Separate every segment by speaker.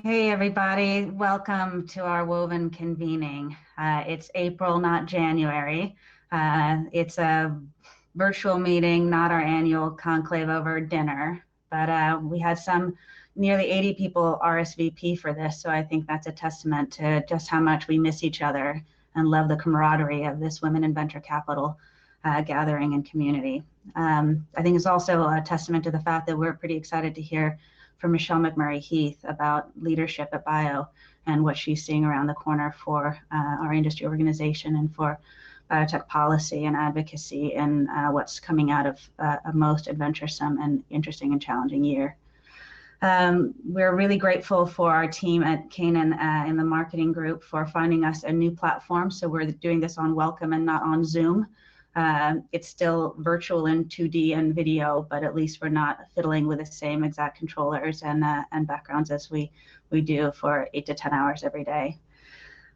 Speaker 1: Hey everybody, welcome to our Woven convening. It's April, not January. It's a virtual meeting, not our annual conclave over dinner, but we had nearly 80 people RSVP for this, so I think that's a testament to just how much we miss each other and love the camaraderie of this Women in Venture Capital gathering and community. I think it's also a testament to the fact that we're pretty excited to hear from Michelle McMurry-Heath about leadership at Bio and what she's seeing around the corner for our industry organization and for biotech policy and advocacy and what's coming out of a most adventuresome and interesting and challenging year. We're really grateful for our team at Canaan in the marketing group for finding us a new platform. So we're doing this on Welcome and not on Zoom. It's still virtual in 2D and video, but at least we're not fiddling with the same exact controllers and backgrounds as we do for 8 to 10 hours every day.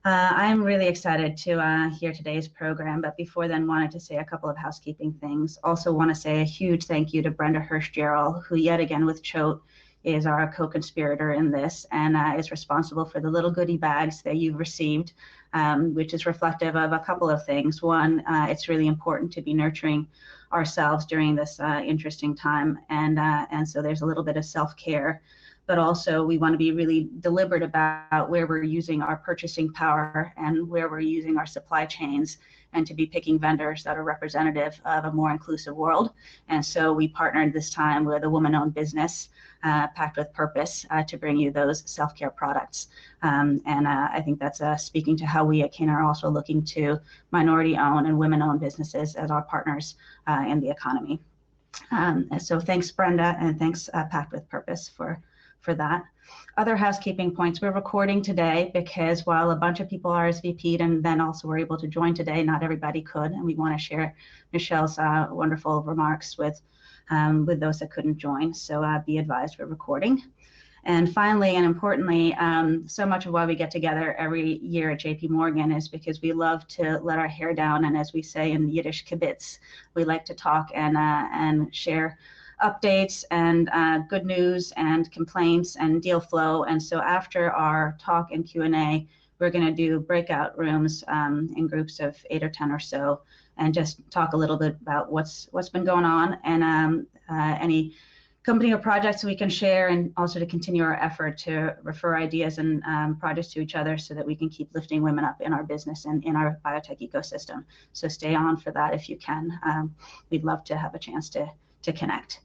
Speaker 1: I'm really excited to hear today's program, but before then wanted to say a couple of housekeeping things. Also want to say a huge thank you to Brenda Hirsch-Gerald, who yet again with Choate is our co-conspirator in this and is responsible for the little goodie bags that you've received, which is reflective of a couple of things. One, it's really important to be nurturing ourselves during this interesting time, and so there's a little bit of self-care, but also we want to be really deliberate about where we're using our purchasing power and where we're using our supply chains, and to be picking vendors that are representative of a more inclusive world. And so we partnered this time with a woman-owned business, Packed with Purpose, to bring you those self-care products. I think that's speaking to how we at Canaan are also looking to minority-owned and women-owned businesses as our partners in the economy. So thanks, Brenda, and thanks, Packed with Purpose, for that. Other housekeeping points, we're recording today because while a bunch of people RSVP'd and then also were able to join today, not everybody could, and we want to share Michelle's wonderful remarks with those that couldn't join. So be advised, we're recording. And finally, and importantly, so much of why we get together every year at JP Morgan is because we love to let our hair down, and as we say in Yiddish, kibitz, we like to talk and share updates and good news and complaints and deal flow. And so after our talk and Q&A, we're going to do breakout rooms in groups of 8 or 10 or so, and just talk a little bit about what's been going on and any company or projects we can share, and also to continue our effort to refer ideas and projects to each other so that we can keep lifting women up in our business and in our biotech ecosystem. So stay on for that if you can. We'd love to have a chance to connect.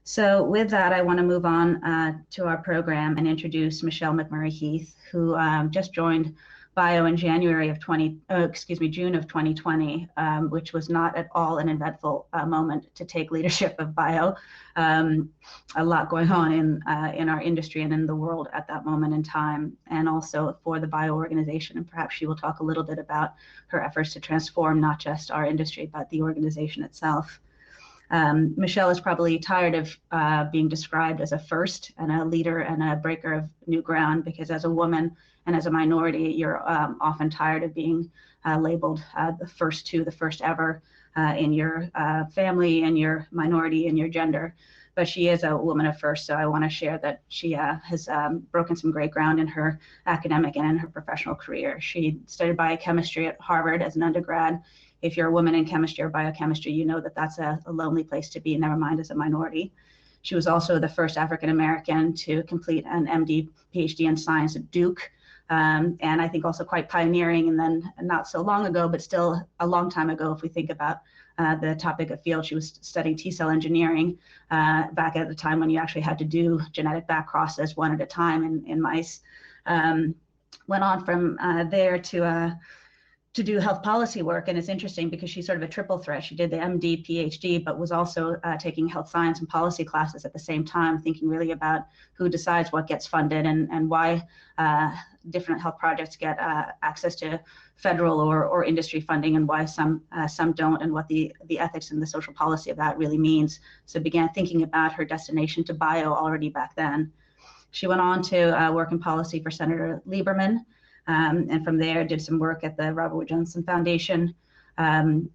Speaker 1: So with that, I want to move on to our program and introduce Michelle McMurry-Heath, who just joined Bio in June of 2020, which was not at all an eventful moment to take leadership of Bio. A lot going on in our industry and in the world at that moment in time, and also for the Bio organization. And perhaps she will talk a little bit about her efforts to transform not just our industry, but the organization itself. Michelle is probably tired of being described as a first and a leader and a breaker of new ground, because as a woman and as a minority, you're often tired of being labeled the first ever in your family and your minority and your gender. But she is a woman of first, so I want to share that she has broken some great ground in her academic and in her professional career. She studied biochemistry at Harvard as an undergrad. If you're a woman in chemistry or biochemistry, you know that that's a lonely place to be, never mind as a minority. She was also the first African-American to complete an MD, PhD in science at Duke, and I think also quite pioneering, and then not so long ago, but still a long time ago, if we think about the topic of field. She was studying T-cell engineering back at the time when you actually had to do genetic back crosses one at a time in mice. Went on from there to do health policy work. And it's interesting because she's sort of a triple threat. She did the MD, PhD, but was also taking health science and policy classes at the same time, thinking really about who decides what gets funded and why different health projects get access to federal or industry funding, and why some don't, and what the ethics and the social policy of that really means. So began thinking about her destination to Bio already back then. She went on to work in policy for Senator Lieberman, and from there did some work at the Robert Wood Johnson Foundation.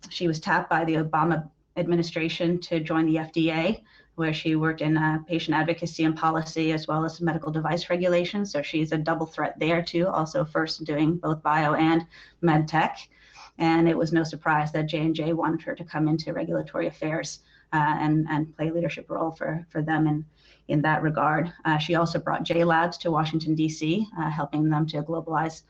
Speaker 1: She was tapped by the Obama administration to join the FDA where she worked in patient advocacy and policy as well as medical device regulation. So she's a double threat there too, also first doing both bio and med tech. And it was no surprise that J&J wanted her to come into regulatory affairs and play a leadership role for them in that regard. She also brought J Labs to Washington, D.C., helping them to globalize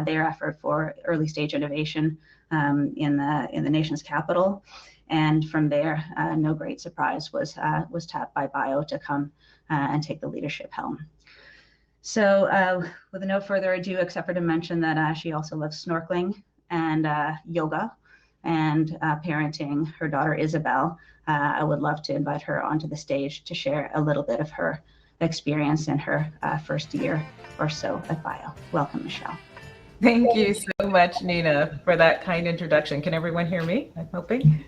Speaker 1: their effort for early stage innovation in the nation's capital. And from there, no great surprise, was tapped by Bio to come and take the leadership helm. So with no further ado, except for to mention that she also loves snorkeling and yoga and parenting her daughter Isabel, I would love to invite her onto the stage to share a little bit of her experience in her first year or so at Bio. Welcome, Michelle.
Speaker 2: Thank you so much, Nina, for that kind introduction. Can everyone hear me? I'm hoping.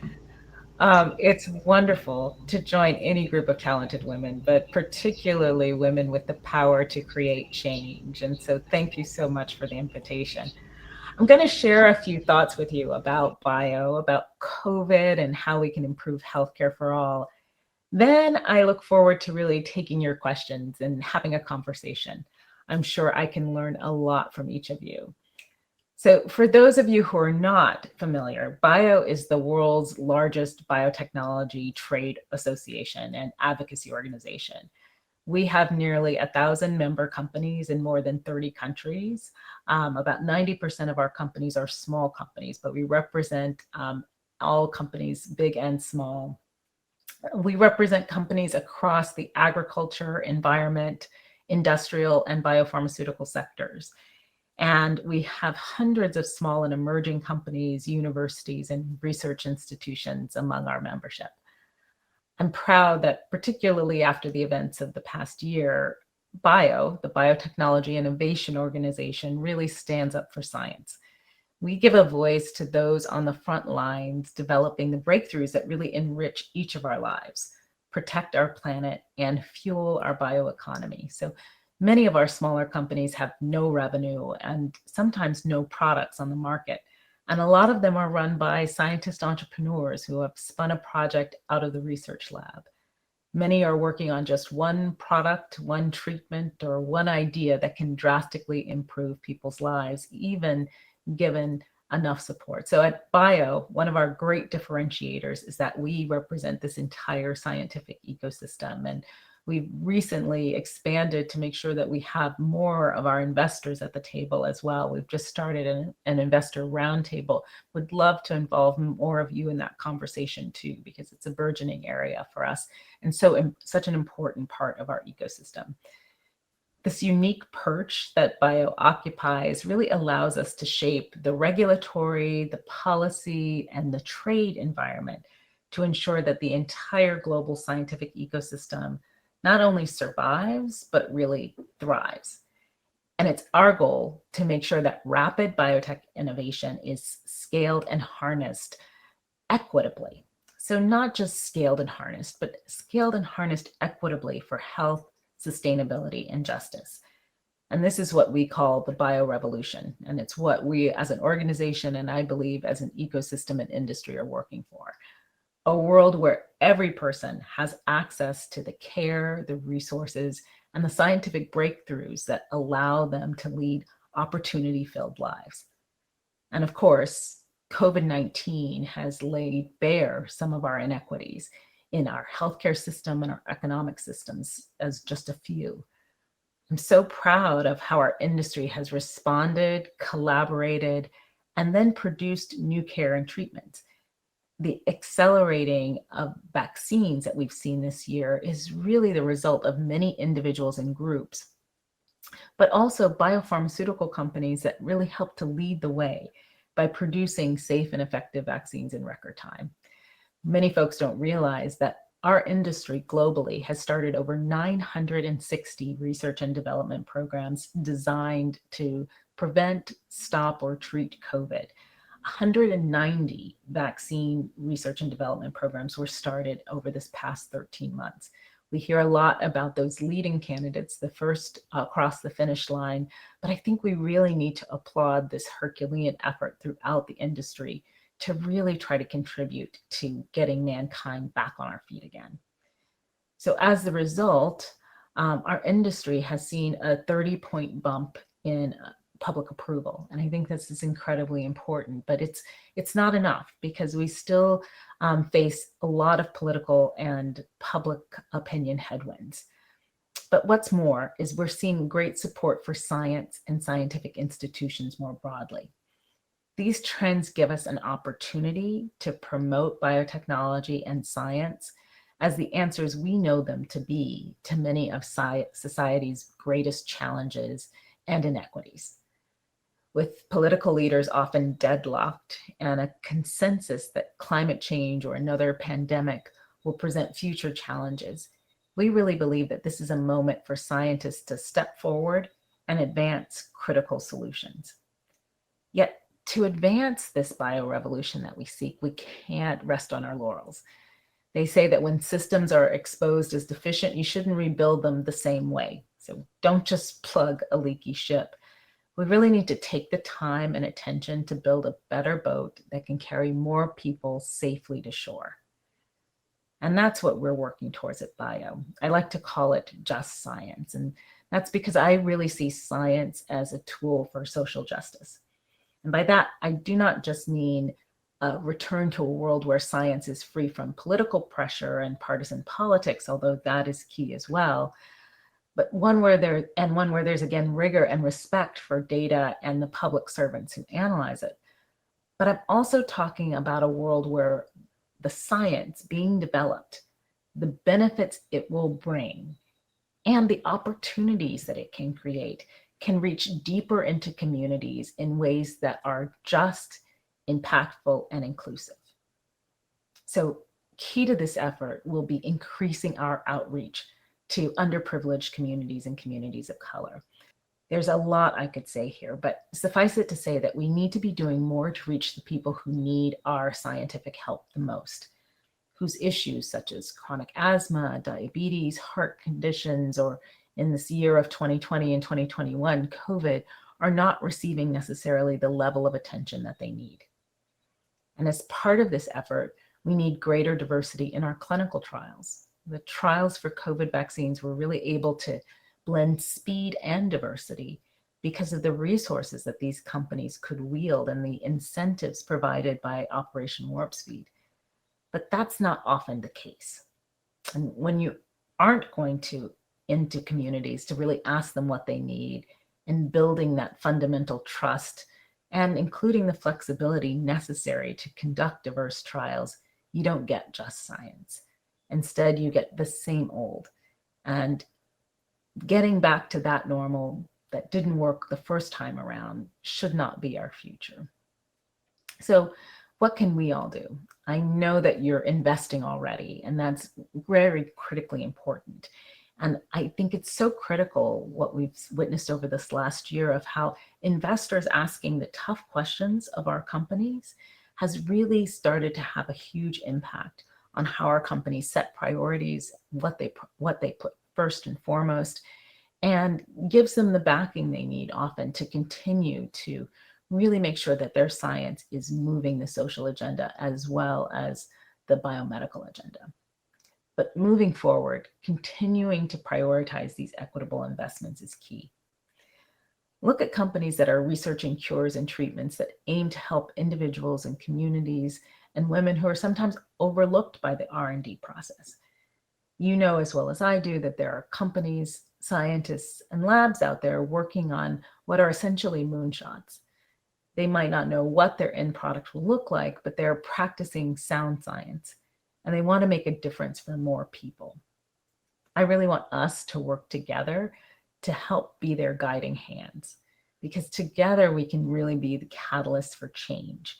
Speaker 2: It's wonderful to join any group of talented women, but particularly women with the power to create change. And so thank you so much for the invitation. I'm going to share a few thoughts with you about bio, about COVID, and how we can improve healthcare for all. Then I look forward to really taking your questions and having a conversation. I'm sure I can learn a lot from each of you. So for those of you who are not familiar, BIO is the world's largest biotechnology trade association and advocacy organization. We have nearly 1,000 member companies in more than 30 countries. About 90% of our companies are small companies, but we represent all companies, big and small. We represent companies across the agriculture, environment, industrial, and biopharmaceutical sectors. And we have hundreds of small and emerging companies, universities, and research institutions among our membership. I'm proud that particularly after the events of the past year, BIO, the Biotechnology Innovation Organization, really stands up for science. We give a voice to those on the front lines developing the breakthroughs that really enrich each of our lives, protect our planet, and fuel our bioeconomy. So many of our smaller companies have no revenue and sometimes no products on the market. And a lot of them are run by scientist entrepreneurs who have spun a project out of the research lab. Many are working on just one product, one treatment, or one idea that can drastically improve people's lives, even given enough support. So at BIO, one of our great differentiators is that we represent this entire scientific ecosystem. And we've recently expanded to make sure that we have more of our investors at the table as well. We've just started an investor roundtable. Would love to involve more of you in that conversation too, because it's a burgeoning area for us and such an important part of our ecosystem. This unique perch that BIO occupies really allows us to shape the regulatory, the policy, and the trade environment to ensure that the entire global scientific ecosystem not only survives, but really thrives. And it's our goal to make sure that rapid biotech innovation is scaled and harnessed equitably. So not just scaled and harnessed, but scaled and harnessed equitably for health, sustainability, and justice. And this is what we call the biorevolution. And it's what we as an organization, and I believe as an ecosystem and industry, are working for. A world where every person has access to the care, the resources, and the scientific breakthroughs that allow them to lead opportunity-filled lives. And of course, COVID-19 has laid bare some of our inequities in our healthcare system and our economic systems, as just a few. I'm so proud of how our industry has responded, collaborated, and then produced new care and treatments. The accelerating of vaccines that we've seen this year is really the result of many individuals and groups, but also biopharmaceutical companies that really help to lead the way by producing safe and effective vaccines in record time. Many folks don't realize that our industry globally has started over 960 research and development programs designed to prevent, stop, or treat COVID. 190 vaccine research and development programs were started over this past 13 months. We hear a lot about those leading candidates, the first across the finish line, but I think we really need to applaud this Herculean effort throughout the industry to really try to contribute to getting mankind back on our feet again. So as the result, our industry has seen a 30-point bump in public approval. And I think this is incredibly important, but it's not enough because we still face a lot of political and public opinion headwinds. But what's more is we're seeing great support for science and scientific institutions more broadly. These trends give us an opportunity to promote biotechnology and science as the answers we know them to be to many of society's greatest challenges and inequities. With political leaders often deadlocked and a consensus that climate change or another pandemic will present future challenges, we really believe that this is a moment for scientists to step forward and advance critical solutions. Yet, to advance this biorevolution that we seek, we can't rest on our laurels. They say that when systems are exposed as deficient, you shouldn't rebuild them the same way. So don't just plug a leaky ship. We really need to take the time and attention to build a better boat that can carry more people safely to shore. And that's what we're working towards at Bio. I like to call it just science. And that's because I really see science as a tool for social justice. And by that, I do not just mean a return to a world where science is free from political pressure and partisan politics, although that is key as well, but one where there's again rigor and respect for data and the public servants who analyze it. But I'm also talking about a world where the science being developed, the benefits it will bring, and the opportunities that it can create can reach deeper into communities in ways that are just, impactful, and inclusive. So key to this effort will be increasing our outreach to underprivileged communities and communities of color. There's a lot I could say here, but suffice it to say that we need to be doing more to reach the people who need our scientific help the most, whose issues such as chronic asthma, diabetes, heart conditions, or in this year of 2020 and 2021, COVID, are not receiving necessarily the level of attention that they need. And as part of this effort, we need greater diversity in our clinical trials. The trials for COVID vaccines were really able to blend speed and diversity because of the resources that these companies could wield and the incentives provided by Operation Warp Speed. But that's not often the case. And when you aren't going into communities to really ask them what they need and building that fundamental trust and including the flexibility necessary to conduct diverse trials, you don't get just science. Instead, you get the same old. And getting back to that normal that didn't work the first time around should not be our future. So what can we all do? I know that you're investing already, and that's very critically important. And I think it's so critical what we've witnessed over this last year of how investors asking the tough questions of our companies has really started to have a huge impact on how our companies set priorities, what they put first and foremost, and gives them the backing they need often to continue to really make sure that their science is moving the social agenda as well as the biomedical agenda. But moving forward, continuing to prioritize these equitable investments is key. Look at companies that are researching cures and treatments that aim to help individuals and communities and women who are sometimes overlooked by the R&D process. You know as well as I do that there are companies, scientists, and labs out there working on what are essentially moonshots. They might not know what their end product will look like, but they're practicing sound science, and they want to make a difference for more people. I really want us to work together to help be their guiding hands, because together we can really be the catalyst for change,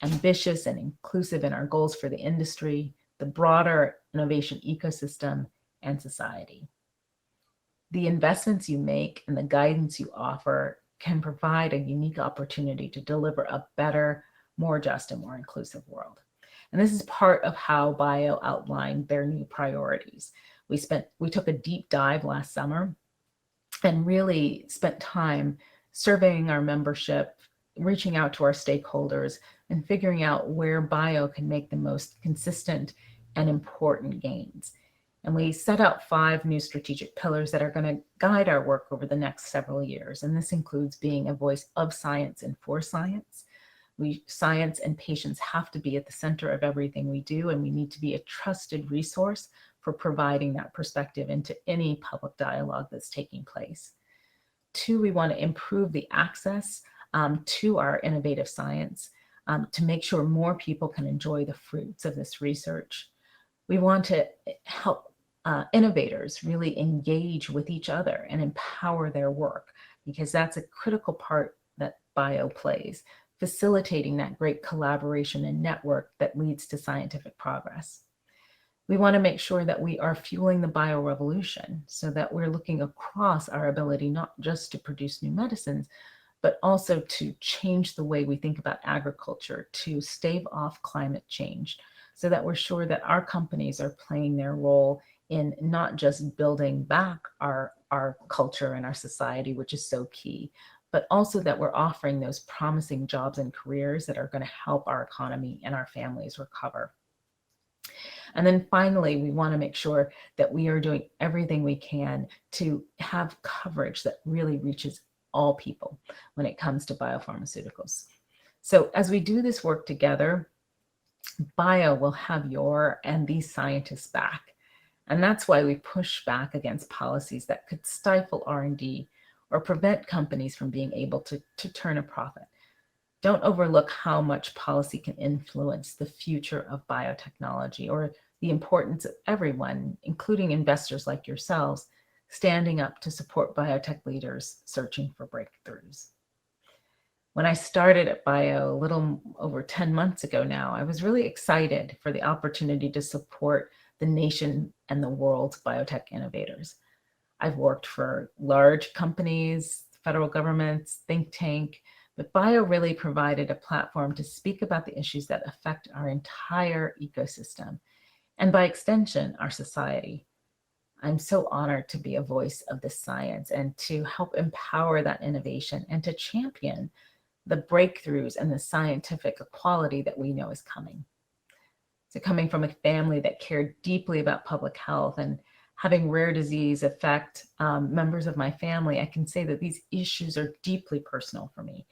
Speaker 2: ambitious and inclusive in our goals for the industry, the broader innovation ecosystem, and society. The investments you make and the guidance you offer can provide a unique opportunity to deliver a better, more just, and more inclusive world. And this is part of how Bio outlined their new priorities. We took a deep dive last summer and really spent time surveying our membership, reaching out to our stakeholders, and figuring out where Bio can make the most consistent and important gains. And we set out 5 new strategic pillars that are going to guide our work over the next several years. And this includes being a voice of science and for science. Science and patients have to be at the center of everything we do, and we need to be a trusted resource for providing that perspective into any public dialogue that's taking place. 2, we want to improve the access to our innovative science to make sure more people can enjoy the fruits of this research. We want to help innovators really engage with each other and empower their work, because that's a critical part that bio plays, facilitating that great collaboration and network that leads to scientific progress. We want to make sure that we are fueling the biorevolution, so that we're looking across our ability not just to produce new medicines, but also to change the way we think about agriculture, to stave off climate change, so that we're sure that our companies are playing their role in not just building back our culture and our society, which is so key, but also that we're offering those promising jobs and careers that are going to help our economy and our families recover. And then finally, we want to make sure that we are doing everything we can to have coverage that really reaches all people when it comes to biopharmaceuticals. So as we do this work together, bio will have your and these scientists back. And that's why we push back against policies that could stifle R&D or prevent companies from being able to turn a profit. Don't overlook how much policy can influence the future of biotechnology, or the importance of everyone, including investors like yourselves, standing up to support biotech leaders searching for breakthroughs. When I started at Bio a little over 10 months ago now, I was really excited for the opportunity to support the nation and the world's biotech innovators. I've worked for large companies, federal governments, think tank, but Bio really provided a platform to speak about the issues that affect our entire ecosystem, and by extension, our society. I'm so honored to be a voice of the science and to help empower that innovation and to champion the breakthroughs and the scientific equality that we know is coming. So coming from a family that cared deeply about public health and having rare disease affect members of my family, I can say that these issues are deeply personal for me.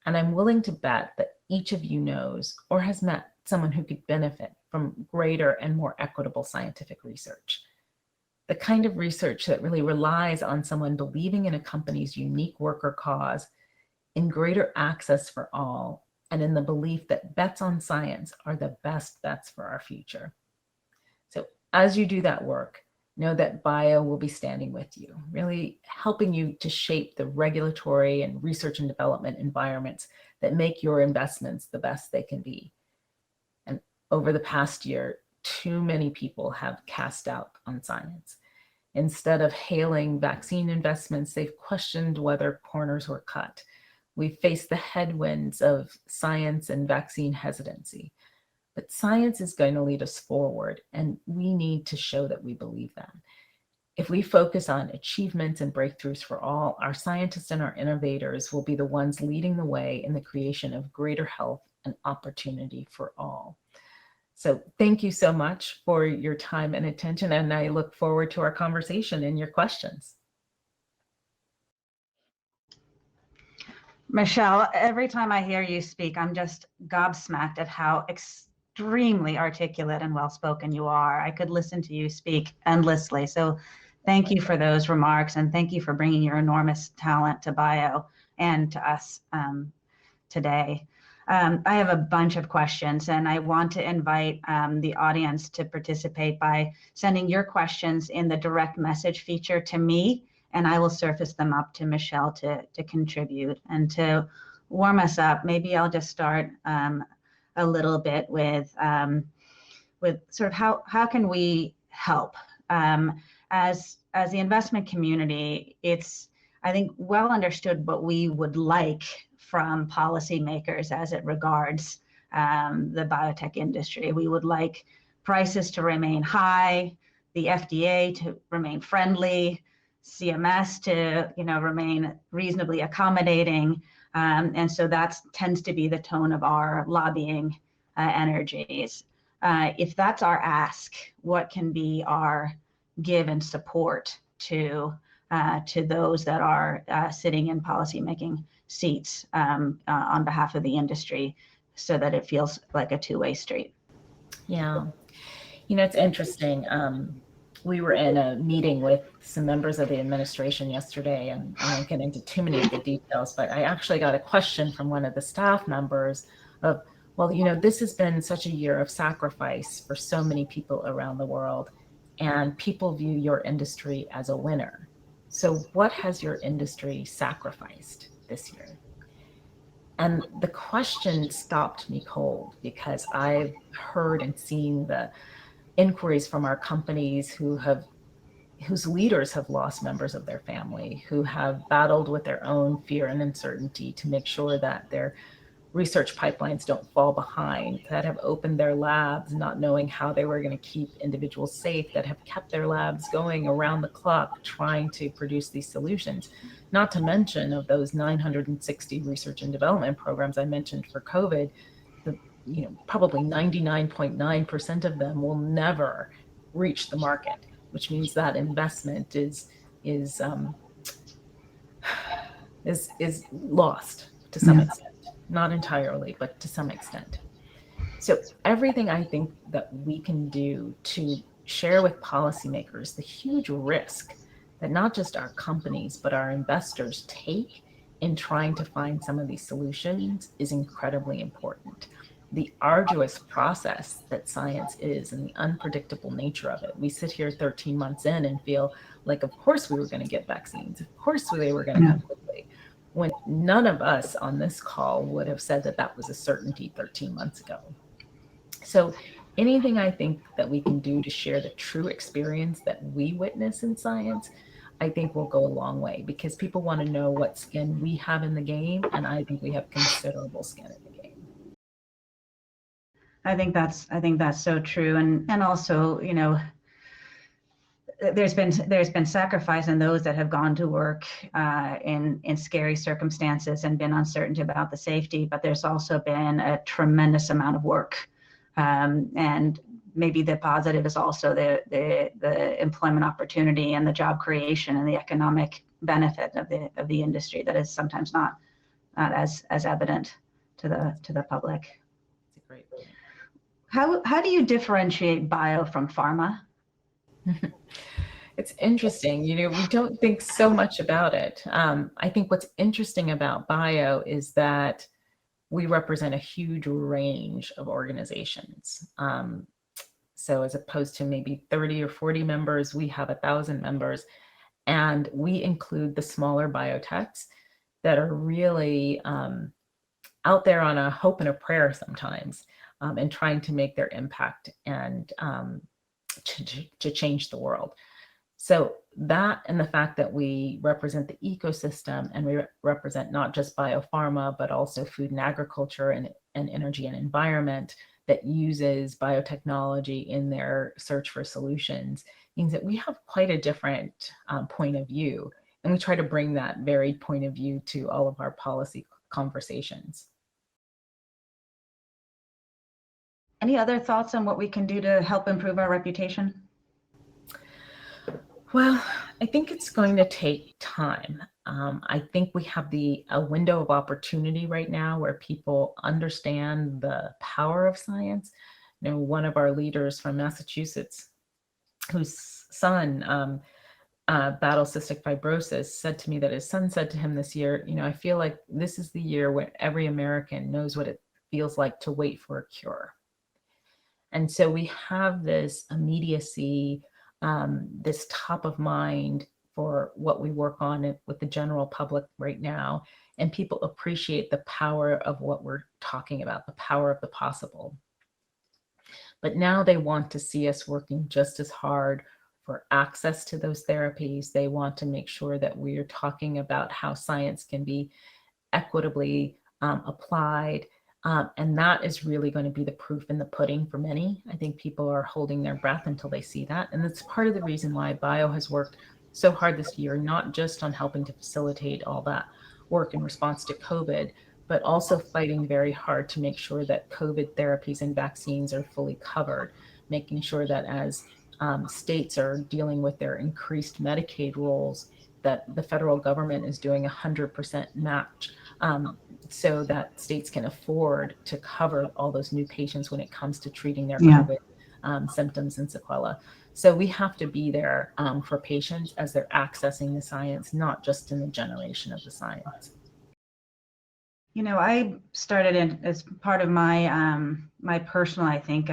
Speaker 2: And I'm willing to bet that each of you knows or has met someone who could benefit from greater and more equitable scientific research. The kind of research that really relies on someone believing in a company's unique work or cause, in greater access for all, and in the belief that bets on science are the best bets for our future. So as you do that work, know that Bio will be standing with you, really helping you to shape the regulatory and research and development environments that make your investments the best they can be. And over the past year, too many people have cast doubt on science. Instead of hailing vaccine investments, they've questioned whether corners were cut. We've faced the headwinds of science and vaccine hesitancy. But science is going to lead us forward, and we need to show that we believe that. If we focus on achievements and breakthroughs for all, our scientists and our innovators will be the ones leading the way in the creation of greater health and opportunity for all. So thank you so much for your time and attention, and I look forward to our conversation and your questions.
Speaker 1: Michelle, every time I hear you speak, I'm just gobsmacked at how extremely articulate and well-spoken you are. I could listen to you speak endlessly. So thank you for those remarks, and thank you for bringing your enormous talent to Bio and to us today. I have a bunch of questions, and I want to invite the audience to participate by sending your questions in the direct message feature to me, and I will surface them up to Michelle to contribute. And to warm us up, maybe I'll just start a little bit with sort of how can we help? As the investment community, it's, I think, well understood what we would like from policymakers as it regards the biotech industry. We would like prices to remain high, the FDA to remain friendly, CMS to remain reasonably accommodating, and so that tends to be the tone of our lobbying energies. If that's our ask, what can be our give and support to those that are sitting in policymaking seats on behalf of the industry, so that it feels like a two-way street.
Speaker 2: Yeah. It's interesting. We were in a meeting with some members of the administration yesterday, and I won't get into too many of the details, but I actually got a question from one of the staff members of, well, this has been such a year of sacrifice for so many people around the world, and people view your industry as a winner. So what has your industry sacrificed this year? And the question stopped me cold, because I've heard and seen the inquiries from our companies whose leaders have lost members of their family, who have battled with their own fear and uncertainty to make sure that their research pipelines don't fall behind, that have opened their labs not knowing how they were going to keep individuals safe, that have kept their labs going around the clock trying to produce these solutions. Not to mention of those 960 research and development programs I mentioned for COVID, probably 99.9% of them will never reach the market, which means that investment is lost to some extent. Not entirely, but to some extent. So everything I think that we can do to share with policymakers the huge risk that not just our companies, but our investors take in trying to find some of these solutions is incredibly important. The arduous process that science is and the unpredictable nature of it. We sit here 13 months in and feel like, of course we were going to get vaccines. Of course they were going to come quickly. When none of us on this call would have said that that was a certainty 13 months ago. So anything I think that we can do to share the true experience that we witness in science, I think will go a long way, because people want to know what skin we have in the game, and I think we have considerable skin in the game.
Speaker 1: I think that's so true, and also, there's been sacrifice in those that have gone to work in scary circumstances and been uncertain about the safety, but there's also been a tremendous amount of work, and maybe the positive is also the employment opportunity and the job creation and the economic benefit of the industry that is sometimes not as evident to the public.
Speaker 2: That's a great point.
Speaker 1: How do you differentiate bio from pharma?
Speaker 2: It's interesting. We don't think so much about it. I think what's interesting about bio is that we represent a huge range of organizations. So as opposed to maybe 30 or 40 members, we have 1,000 members, and we include the smaller biotechs that are really out there on a hope and a prayer sometimes, and trying to make their impact and to change the world. So that, and the fact that we represent the ecosystem, and we represent not just biopharma, but also food and agriculture and energy and environment that uses biotechnology in their search for solutions, means that we have quite a different point of view. And we try to bring that varied point of view to all of our policy conversations.
Speaker 1: Any other thoughts on what we can do to help improve our reputation?
Speaker 2: Well, I think it's going to take time. I think we have a window of opportunity right now where people understand the power of science. One of our leaders from Massachusetts, whose son battles cystic fibrosis, said to me that his son said to him this year, I feel like this is the year where every American knows what it feels like to wait for a cure. And so we have this immediacy, this top of mind for what we work on with the general public right now. And people appreciate the power of what we're talking about, the power of the possible. But now they want to see us working just as hard for access to those therapies. They want to make sure that we're talking about how science can be equitably applied. And that is really going to be the proof in the pudding for many. I think people are holding their breath until they see that. And that's part of the reason why bio has worked so hard this year, not just on helping to facilitate all that work in response to COVID, but also fighting very hard to make sure that COVID therapies and vaccines are fully covered, making sure that as states are dealing with their increased Medicaid rules, that the federal government is doing 100% match, so that states can afford to cover all those new patients when it comes to treating their
Speaker 1: Yeah.
Speaker 2: COVID symptoms and sequelae. So we have to be there for patients as they're accessing the science, not just in the generation of the science.
Speaker 1: You know, I started in as part of my my personal, I think,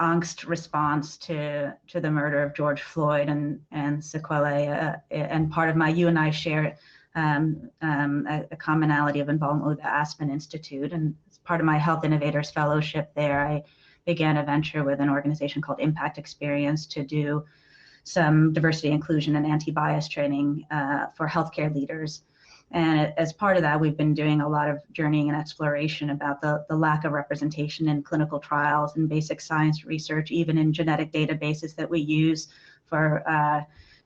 Speaker 1: angst response to the murder of George Floyd and sequelae, and part of my, you and I share a commonality of involvement with the Aspen Institute, and as part of my Health Innovators Fellowship there, I began a venture with an organization called Impact Experience to do some diversity, inclusion, and anti-bias training for healthcare leaders. And as part of that, we've been doing a lot of journeying and exploration about the lack of representation in clinical trials and basic science research, even in genetic databases that we use for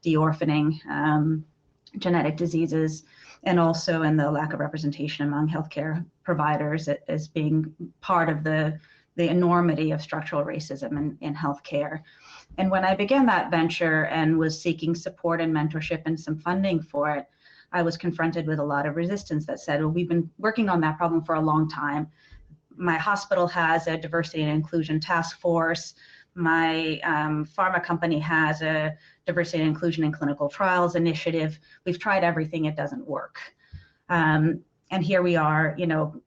Speaker 1: de-orphaning genetic diseases, and also in the lack of representation among healthcare providers as being part of the enormity of structural racism in healthcare. And when I began that venture and was seeking support and mentorship and some funding for it, I was confronted with a lot of resistance that said, well, we've been working on that problem for a long time. My hospital has a diversity and inclusion task force. My pharma company has a diversity and inclusion in clinical trials initiative. We've tried everything, it doesn't work. And here we are, you know,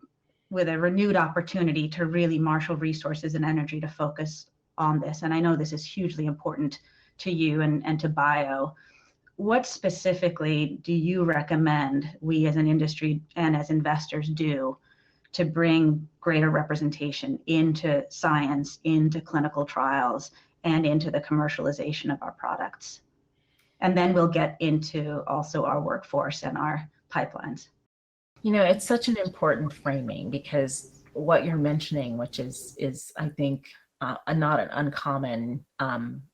Speaker 1: with a renewed opportunity to really marshal resources and energy to focus on this. And I know this is hugely important to you and to bio. What specifically do you recommend we as an industry and as investors do to bring greater representation into science, into clinical trials, and into the commercialization of our products? And then we'll get into also our workforce and our pipelines.
Speaker 2: You know, it's such an important framing, because what you're mentioning, which is I think not an uncommon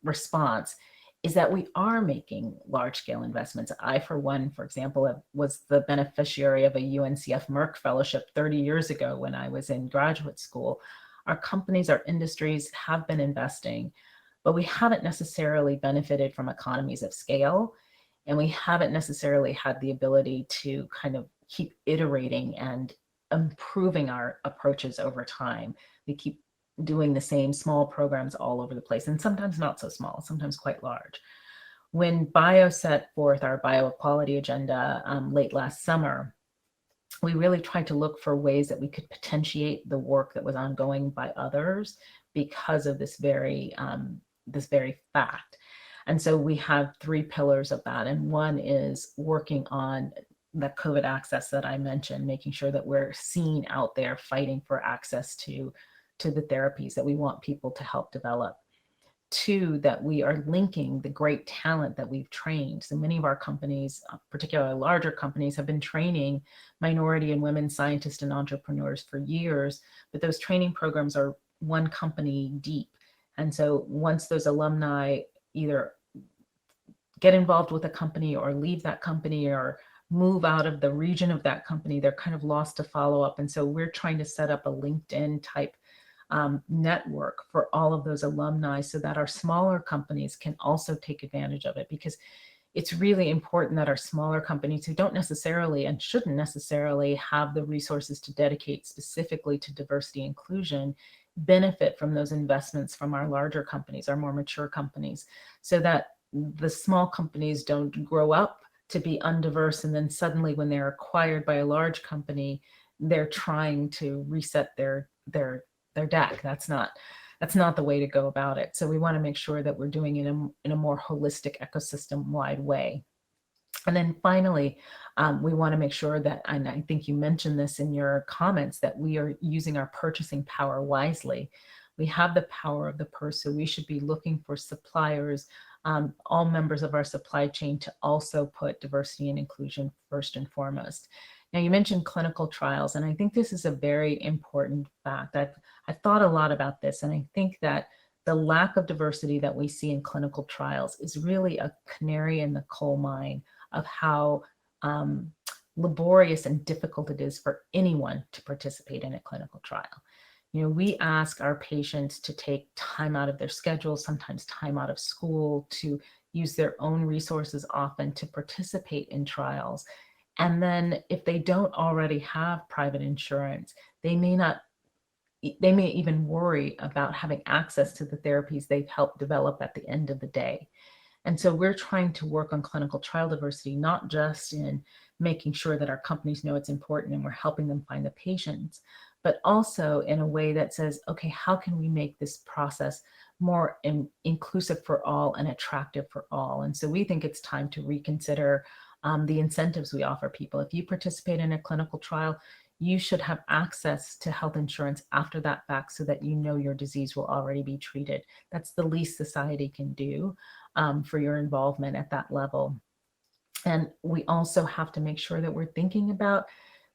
Speaker 2: response, is that we are making large-scale investments. I, for one, for example, was the beneficiary of a UNCF Merck fellowship 30 years ago when I was in graduate school. Our companies, our industries have been investing, but we haven't necessarily benefited from economies of scale, and we haven't necessarily had the ability to kind of keep iterating and improving our approaches over time. We keep doing the same small programs all over the place, and sometimes not so small, sometimes quite large. When Bio set forth our bioequality agenda late last summer, we really tried to look for ways that we could potentiate the work that was ongoing by others because of this very fact. And so we have three pillars of that. And one is working on the COVID access that I mentioned, making sure that we're seen out there fighting for access to the therapies that we want people to help develop. Two, that we are linking the great talent that we've trained. So many of our companies, particularly larger companies, have been training minority and women scientists and entrepreneurs for years, but those training programs are one company deep. And so once those alumni either get involved with a company or leave that company or move out of the region of that company, they're kind of lost to follow up. And so we're trying to set up a LinkedIn type network for all of those alumni so that our smaller companies can also take advantage of it, because it's really important that our smaller companies who don't necessarily and shouldn't necessarily have the resources to dedicate specifically to diversity inclusion benefit from those investments from our larger companies, our more mature companies, so that the small companies don't grow up to be undiverse and then suddenly when they're acquired by a large company, they're trying to reset their deck. That's not the way to go about it. So we want to make sure that we're doing it in a more holistic ecosystem-wide way. And then finally, we want to make sure that, and I think you mentioned this in your comments, that we are using our purchasing power wisely. We have the power of the purse, so we should be looking for suppliers, all members of our supply chain, to also put diversity and inclusion first and foremost. Now, you mentioned clinical trials, and I think this is a very important fact. I've thought a lot about this, and I think that the lack of diversity that we see in clinical trials is really a canary in the coal mine of how laborious and difficult it is for anyone to participate in a clinical trial. We ask our patients to take time out of their schedule, sometimes time out of school, to use their own resources often to participate in trials. And then if they don't already have private insurance, they may even worry about having access to the therapies they've helped develop at the end of the day. And so we're trying to work on clinical trial diversity, not just in making sure that our companies know it's important and we're helping them find the patients, but also in a way that says, okay, how can we make this process more inclusive for all and attractive for all? And so we think it's time to reconsider the incentives we offer people. If you participate in a clinical trial, you should have access to health insurance after that fact so that you know your disease will already be treated. That's the least society can do for your involvement at that level. And we also have to make sure that we're thinking about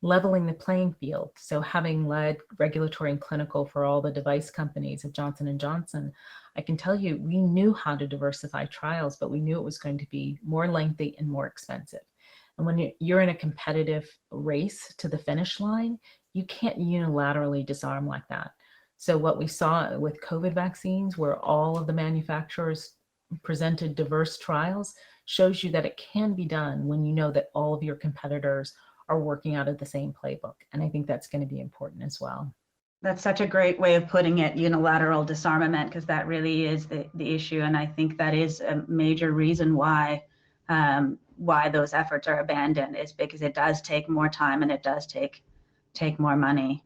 Speaker 2: leveling the playing field. So having led regulatory and clinical for all the device companies of Johnson & Johnson, I can tell you we knew how to diversify trials, but we knew it was going to be more lengthy and more expensive. And when you're in a competitive race to the finish line, you can't unilaterally disarm like that. So what we saw with COVID vaccines, where all of the manufacturers presented diverse trials, shows you that it can be done when you know that all of your competitors are working out of the same playbook. And I think that's going to be important as well.
Speaker 1: That's such a great way of putting it, unilateral disarmament, because that really is the issue. And I think that is a major reason why those efforts are abandoned, is because it does take more time and it does take more money.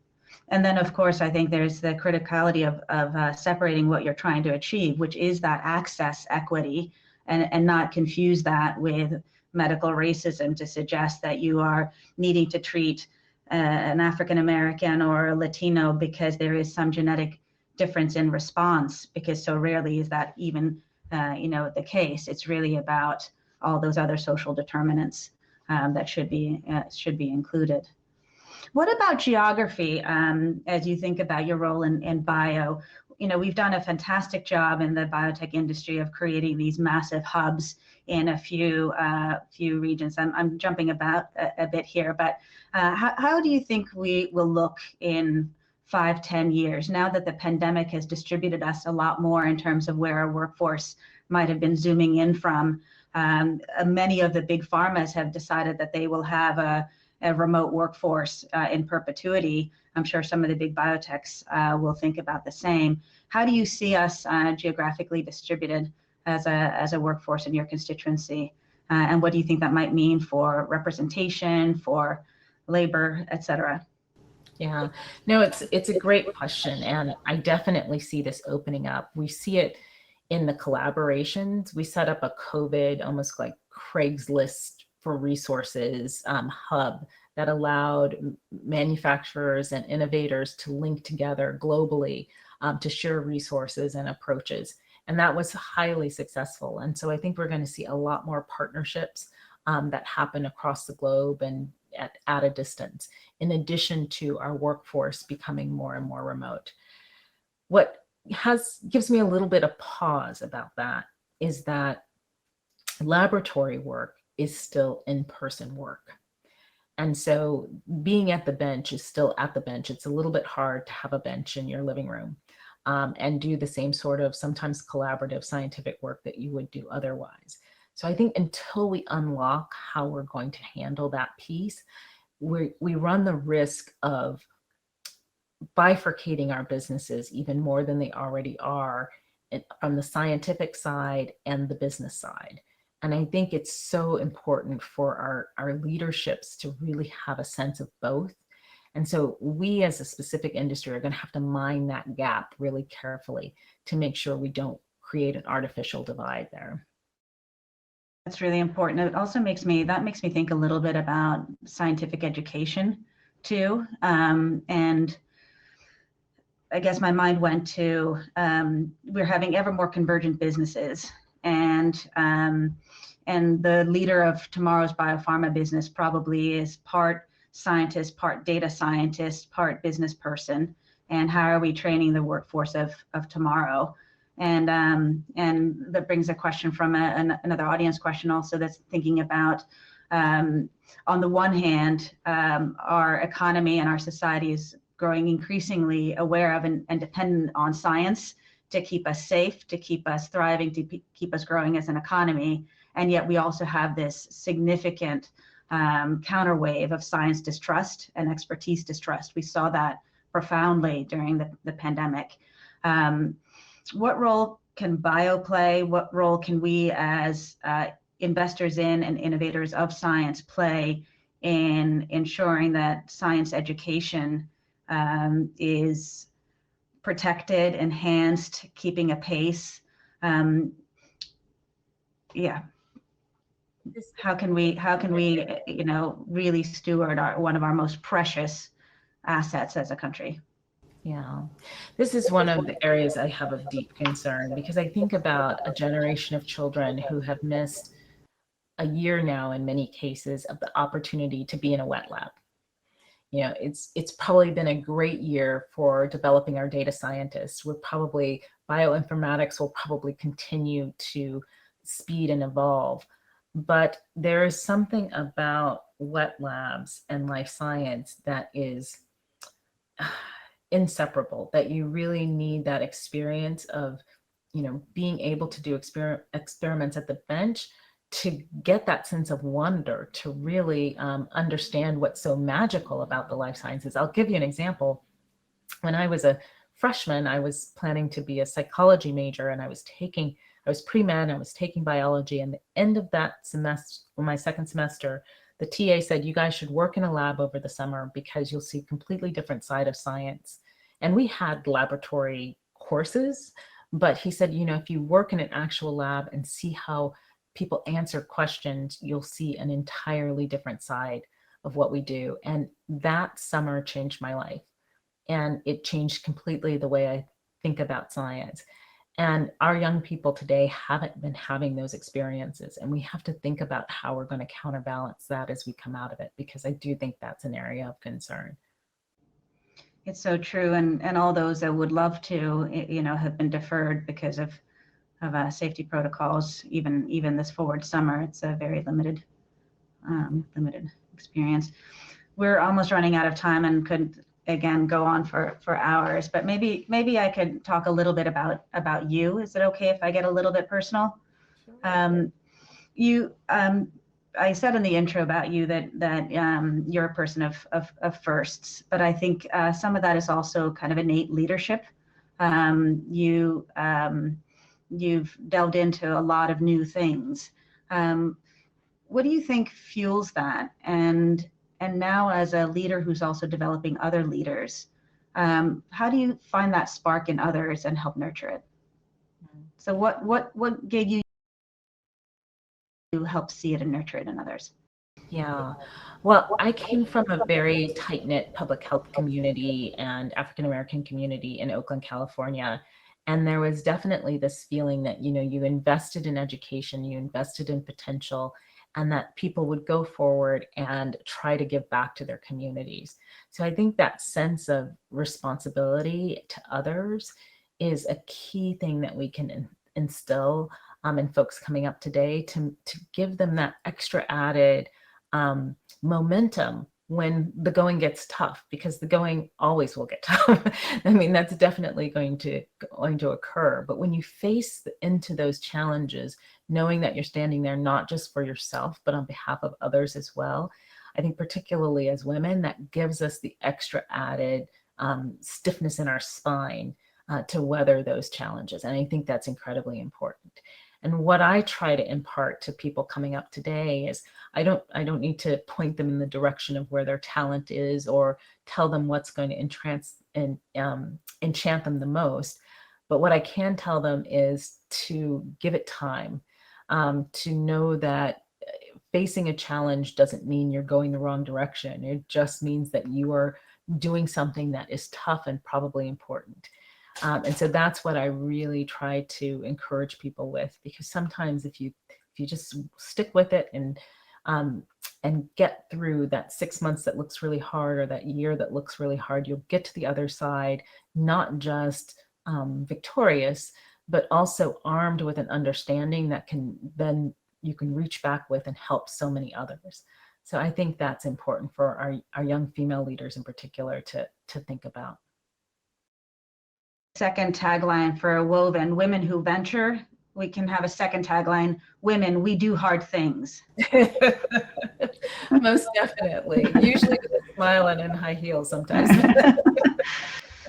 Speaker 1: And then, of course, I think there's the criticality of separating what you're trying to achieve, which is that access equity, and not confuse that with medical racism to suggest that you are needing to treat an African American or a Latino because there is some genetic difference in response, because so rarely is that even the case. It's really about all those other social determinants that should be included. What about geography as you think about your role in bio? We've done a fantastic job in the biotech industry of creating these massive hubs in a few regions. I'm jumping about a bit here, but how do you think we will look in 5-10 years, now that the pandemic has distributed us a lot more in terms of where our workforce might have been zooming in from? Many of the big pharmas have decided that they will have a remote workforce in perpetuity. I'm sure some of the big biotechs will think about the same. How do you see us geographically distributed as a workforce in your constituency? And what do you think that might mean for representation, for labor, et cetera?
Speaker 2: Yeah, no, it's a great question. And I definitely see this opening up. We see it in the collaborations. We set up a COVID, almost like Craigslist for resources hub that allowed manufacturers and innovators to link together globally to share resources and approaches. And that was highly successful. And so I think we're going to see a lot more partnerships that happen across the globe and at a distance, in addition to our workforce becoming more and more remote. What gives me a little bit of pause about that is that laboratory work is still in-person work. And so being at the bench is still at the bench. It's a little bit hard to have a bench in your living room and do the same sort of sometimes collaborative scientific work that you would do otherwise. So I think until we unlock how we're going to handle that piece, we run the risk of bifurcating our our even more than they already are from the scientific side and the business side. And I think it's so important for our leaderships to really have a sense of both. And so we as a specific industry are going to have to mine that gap really carefully to make sure we don't create an artificial divide there.
Speaker 1: That's really important. It also makes me think a little bit about scientific education too. And I guess my mind went to we're having ever more convergent businesses, and the leader of tomorrow's biopharma business probably is part scientist, part data scientist, part business person. And how are we training the workforce of tomorrow? And that brings a question from another audience question also, that's thinking about, on the one hand, our economy and our society is growing increasingly aware of and dependent on science to keep us safe, to keep us thriving, to keep us growing as an economy. And yet we also have this significant counterwave of science distrust and expertise distrust. We saw that profoundly during the pandemic. What role can bio play? What role can we as investors in and innovators of science play in ensuring that science education is protected, enhanced, keeping a pace? Yeah. How can we, really steward one of our most precious assets as a country?
Speaker 2: Yeah, this is one of the areas I have of deep concern, because I think about a generation of children who have missed a year now, in many cases, of the opportunity to be in a wet lab. It's probably been a great year for developing our data scientists. Bioinformatics will probably continue to speed and evolve. But there is something about wet labs and life science that is inseparable, that you really need that experience of, being able to do experiments at the bench to get that sense of wonder, to really understand what's so magical about the life sciences. I'll give you an example. When I was a freshman, I was planning to be a psychology major, and I was pre-med, I was taking biology, and the end of that semester, my second semester, the TA said, you guys should work in a lab over the summer because you'll see a completely different side of science. And we had laboratory courses, but he said, if you work in an actual lab and see how people answer questions, you'll see an entirely different side of what we do. And that summer changed my life. And it changed completely the way I think about science. And our young people today haven't been having those experiences. And we have to think about how we're going to counterbalance that as we come out of it, because I do think that's an area of concern.
Speaker 1: It's so true. And all those that would love to, have been deferred because of safety protocols, even this forward summer. It's a very limited experience. We're almost running out of time and could, again, go on for hours, but maybe I could talk a little bit about you. Is it okay if I get a little bit personal? Sure. I said in the intro about you that you're a person of firsts, but I think some of that is also kind of innate leadership. You've delved into a lot of new things. What do you think fuels that? And now, as a leader who's also developing other leaders, how do you find that spark in others and help nurture it? So what gave you to help see it and nurture it in others?
Speaker 2: Yeah, well, I came from a very tight-knit public health community and African-American community in Oakland, California. And there was definitely this feeling that, you invested in education, you invested in potential, and that people would go forward and try to give back to their communities. So I think that sense of responsibility to others is a key thing that we can instill in folks coming up today, to give them that extra added momentum when the going gets tough, because the going always will get tough. I mean, that's definitely going to occur. But when you face into those challenges, knowing that you're standing there not just for yourself, but on behalf of others as well, I think particularly as women, that gives us the extra added stiffness in our spine to weather those challenges. And I think that's incredibly important. And what I try to impart to people coming up today is I don't need to point them in the direction of where their talent is or tell them what's going to enchant them the most. But what I can tell them is to give it time, to know that facing a challenge doesn't mean you're going the wrong direction. It just means that you are doing something that is tough and probably important. And so that's what I really try to encourage people with, because sometimes if you just stick with it and get through that 6 months that looks really hard, or that year that looks really hard, you'll get to the other side, not just victorious, but also armed with an understanding that you can reach back with and help so many others. So I think that's important for our young female leaders in particular to think about.
Speaker 1: Second tagline for Woven, women who venture. We can have a second tagline, women, we do hard things.
Speaker 2: Most definitely. Usually with a smile and in high heels sometimes.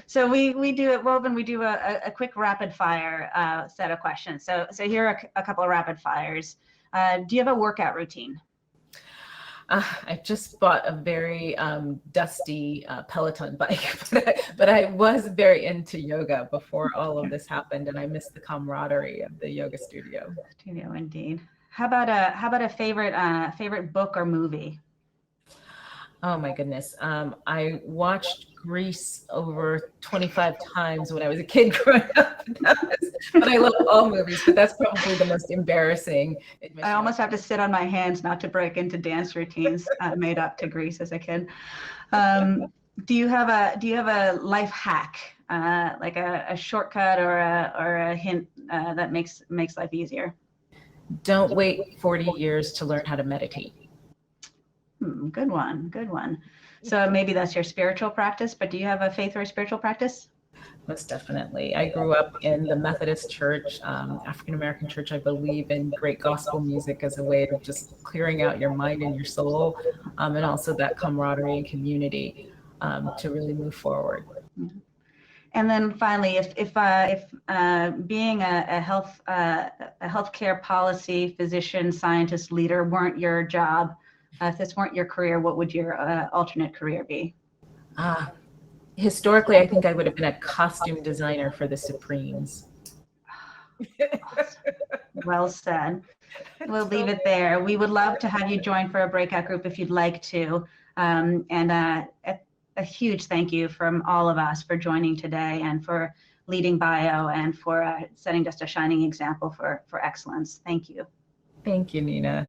Speaker 1: So we do at Woven, we do a quick rapid fire set of questions. So here are a couple of rapid fires. Do you have a workout routine?
Speaker 2: I just bought a very dusty Peloton bike, but I was very into yoga before all of this happened, and I missed the camaraderie of the yoga studio.
Speaker 1: Studio, indeed. How about a favorite book or movie?
Speaker 2: Oh my goodness. I watched Grease over 25 times when I was a kid growing up. But I love all movies, but that's probably the most embarrassing admission.
Speaker 1: I almost have to sit on my hands not to break into dance routines made up to Grease as a kid. Do you have a life hack, like a shortcut or a hint that makes life easier?
Speaker 2: Don't wait 40 years to learn how to meditate.
Speaker 1: Good one. So maybe that's your spiritual practice, but do you have a faith or a spiritual practice?
Speaker 2: Most definitely. I grew up in the Methodist church, African-American church. I believe in great gospel music as a way of just clearing out your mind and your soul, and also that camaraderie and community to really move forward.
Speaker 1: And then finally, if being a healthcare policy physician, scientist, leader weren't your job, if this weren't your career, what would your alternate career be?
Speaker 2: Historically, I think I would have been a costume designer for the Supremes.
Speaker 1: Well said. We'll leave it there. We would love to have you join for a breakout group if you'd like to. And a huge thank you from all of us for joining today and for leading bio and for setting just a shining example for excellence. Thank you.
Speaker 2: Thank you, Nina.